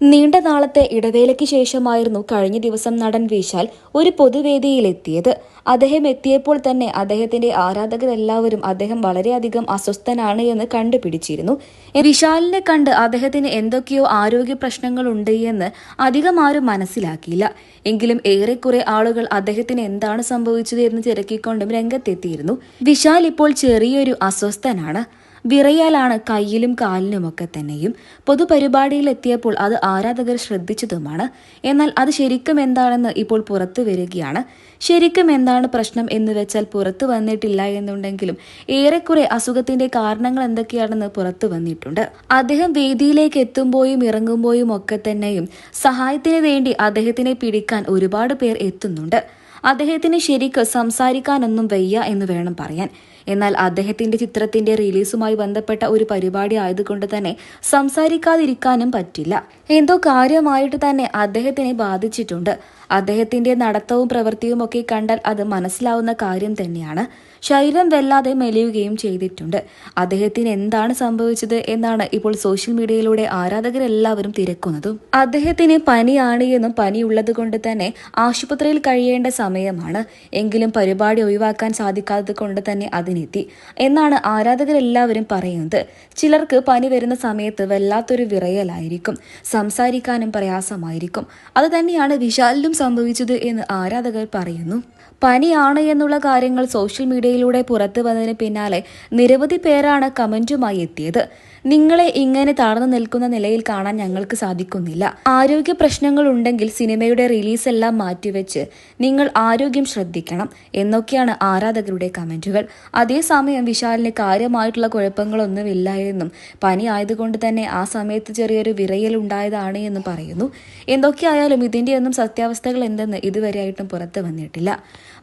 നീണ്ട നാളത്തെ ഇടവേളയ്ക്ക് ശേഷമായിരുന്നു കഴിഞ്ഞ ദിവസം നടൻ വിശാൽ ഒരു പൊതുവേദിയിലെത്തിയത്. അദ്ദേഹം എത്തിയപ്പോൾ തന്നെ അദ്ദേഹത്തിന്റെ ആരാധകരെല്ലാവരും അദ്ദേഹം വളരെയധികം അസ്വസ്ഥനാണ് എന്ന് കണ്ടുപിടിച്ചിരുന്നു. വിശാലിനെ കണ്ട് അദ്ദേഹത്തിന് എന്തൊക്കെയോ ആരോഗ്യ പ്രശ്നങ്ങളുണ്ട് എന്ന് അധികം ആരും മനസ്സിലാക്കിയില്ല. എങ്കിലും ഏറെക്കുറെ ആളുകൾ അദ്ദേഹത്തിന് എന്താണ് സംഭവിച്ചത് എന്ന് തിരക്കിക്കൊണ്ടും രംഗത്തെത്തിയിരുന്നു. വിശാൽ ഇപ്പോൾ ചെറിയൊരു അസ്വസ്ഥനാണ്. വിറയാലാണ് കയ്യിലും കാലിനുമൊക്കെ തന്നെയും. പൊതുപരിപാടിയിൽ എത്തിയപ്പോൾ അത് ആരാധകർ ശ്രദ്ധിച്ചതുമാണ്. എന്നാൽ അത് ശരിക്കും എന്താണെന്ന് ഇപ്പോൾ പുറത്തു വരികയാണ്. ശരിക്കും എന്താണ് പ്രശ്നം എന്ന് വെച്ചാൽ പുറത്തു വന്നിട്ടില്ല എന്നുണ്ടെങ്കിലും ഏറെക്കുറെ അസുഖത്തിന്റെ കാരണങ്ങൾ എന്തൊക്കെയാണെന്ന് പുറത്തു വന്നിട്ടുണ്ട്. അദ്ദേഹം വേദിയിലേക്ക് എത്തുമ്പോഴും ഇറങ്ങുമ്പോഴും ഒക്കെ തന്നെയും സഹായത്തിന് വേണ്ടി അദ്ദേഹത്തിനെ പിടിക്കാൻ ഒരുപാട് പേർ എത്തുന്നുണ്ട്. അദ്ദേഹത്തിന് ശരിക്ക് സംസാരിക്കാനൊന്നും വയ്യ എന്ന് വേണം പറയാൻ. എന്നാൽ അദ്ദേഹത്തിന്റെ ചിത്രത്തിന്റെ റിലീസുമായി ബന്ധപ്പെട്ട ഒരു പരിപാടി ആയതുകൊണ്ട് തന്നെ സംസാരിക്കാതിരിക്കാനും പറ്റില്ല. എന്തോ കാര്യമായിട്ട് തന്നെ അദ്ദേഹത്തിനെ ബാധിച്ചിട്ടുണ്ട്. അദ്ദേഹത്തിന്റെ നടത്തവും പ്രവൃത്തിയും ഒക്കെ കണ്ടാൽ അത് മനസ്സിലാവുന്ന കാര്യം തന്നെയാണ്. ശരീരം വല്ലാതെ മെലിയുകയും ചെയ്തിട്ടുണ്ട്. അദ്ദേഹത്തിന് എന്താണ് സംഭവിച്ചത് എന്നാണ് ഇപ്പോൾ സോഷ്യൽ മീഡിയയിലൂടെ ആരാധകരെല്ലാവരും തിരക്കുന്നതും. അദ്ദേഹത്തിന് പനിയാണ് എന്നും പനിയുള്ളത് കൊണ്ട് തന്നെ ആശുപത്രിയിൽ കഴിയേണ്ട സമയമാണ്. എങ്കിലും പരിപാടി ഒഴിവാക്കാൻ സാധിക്കാത്തത് കൊണ്ട് തന്നെ അതിനെത്തി എന്നാണ് ആരാധകരെല്ലാവരും പറയുന്നത്. ചിലർക്ക് പനി വരുന്ന സമയത്ത് വല്ലാത്തൊരു വിറയലായിരിക്കും, സംസാരിക്കാനും പ്രയാസമായിരിക്കും. അത് തന്നെയാണ് വിശാലിനും സംഭവിച്ചത് എന്ന് ആരാധകർ പറയുന്നു. പനിയാണ് എന്നുള്ള കാര്യങ്ങൾ സോഷ്യൽ മീഡിയയിലൂടെ പുറത്തു വന്നതിന് പിന്നാലെ നിരവധി പേരാണ് കമന്റുമായി എത്തിയത്. നിങ്ങളെ ഇങ്ങനെ താഴ്ന്നു നിൽക്കുന്ന നിലയിൽ കാണാൻ ഞങ്ങൾക്ക് സാധിക്കുന്നില്ല. ആരോഗ്യ പ്രശ്നങ്ങൾ ഉണ്ടെങ്കിൽ സിനിമയുടെ റിലീസ് എല്ലാം മാറ്റിവെച്ച് നിങ്ങൾ ആരോഗ്യം ശ്രദ്ധിക്കണം എന്നൊക്കെയാണ് ആരാധകരുടെ കമന്റുകൾ. അതേസമയം വിശാലിന് കാര്യമായിട്ടുള്ള കുഴപ്പങ്ങളൊന്നുമില്ല എന്നും പനി ആയതുകൊണ്ട് തന്നെ ആ സമയത്ത് ചെറിയൊരു വിറയൽ ഉണ്ടായതാണ് എന്നും പറയുന്നു. എന്തൊക്കെയായാലും ഇതിന്റെയൊന്നും സത്യാവസ്ഥകൾ എന്തെന്ന് ഇതുവരെയായിട്ടും പുറത്തു വന്നിട്ടില്ല.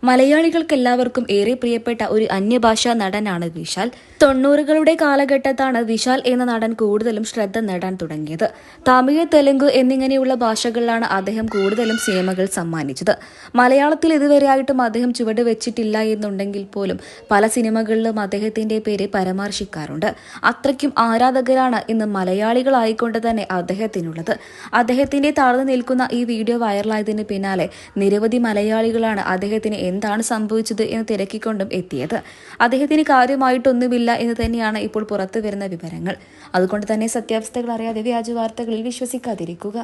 മലയാളികൾക്ക് എല്ലാവർക്കും ഏറെ പ്രിയപ്പെട്ട ഒരു അന്യഭാഷാ നടനാണ് വിശാൽ. 90കളുടെ കാലഘട്ടത്താണ് വിശാൽ എന്ന നടൻ കൂടുതലും ശ്രദ്ധ നേടാൻ തുടങ്ങിയത്. തമിഴ്, തെലുങ്ക് എന്നിങ്ങനെയുള്ള ഭാഷകളിലാണ് അദ്ദേഹം കൂടുതലും സിനിമകൾ സമ്മാനിച്ചത്. മലയാളത്തിൽ ഇതുവരെയായിട്ടും അദ്ദേഹം ചുവട് വെച്ചിട്ടില്ല എന്നുണ്ടെങ്കിൽ പോലും പല സിനിമകളിലും അദ്ദേഹത്തിന്റെ പേര് പരാമർശിക്കാറുണ്ട്. അത്രയ്ക്കും ആരാധകരാണ് ഇന്ന് മലയാളികളായിക്കൊണ്ട് തന്നെ അദ്ദേഹത്തിനുള്ളത്. അദ്ദേഹത്തിന്റെ താഴ്ന്നു നിൽക്കുന്ന ഈ വീഡിയോ വൈറലായതിന് പിന്നാലെ നിരവധി മലയാളികളാണ് അദ്ദേഹത്തിന് എന്താണ് സംഭവിച്ചത് എന്ന് തിരക്കിക്കൊണ്ടും എത്തിയത്. അദ്ദേഹത്തിന് കാര്യമായിട്ടൊന്നുമില്ല എന്ന് തന്നെയാണ് ഇപ്പോൾ പുറത്തു വരുന്ന വിവരങ്ങൾ. അതുകൊണ്ട് തന്നെ സത്യാവസ്ഥകൾ അറിയാതെ വ്യാജ വാർത്തകളിൽ വിശ്വസിക്കാതിരിക്കുക.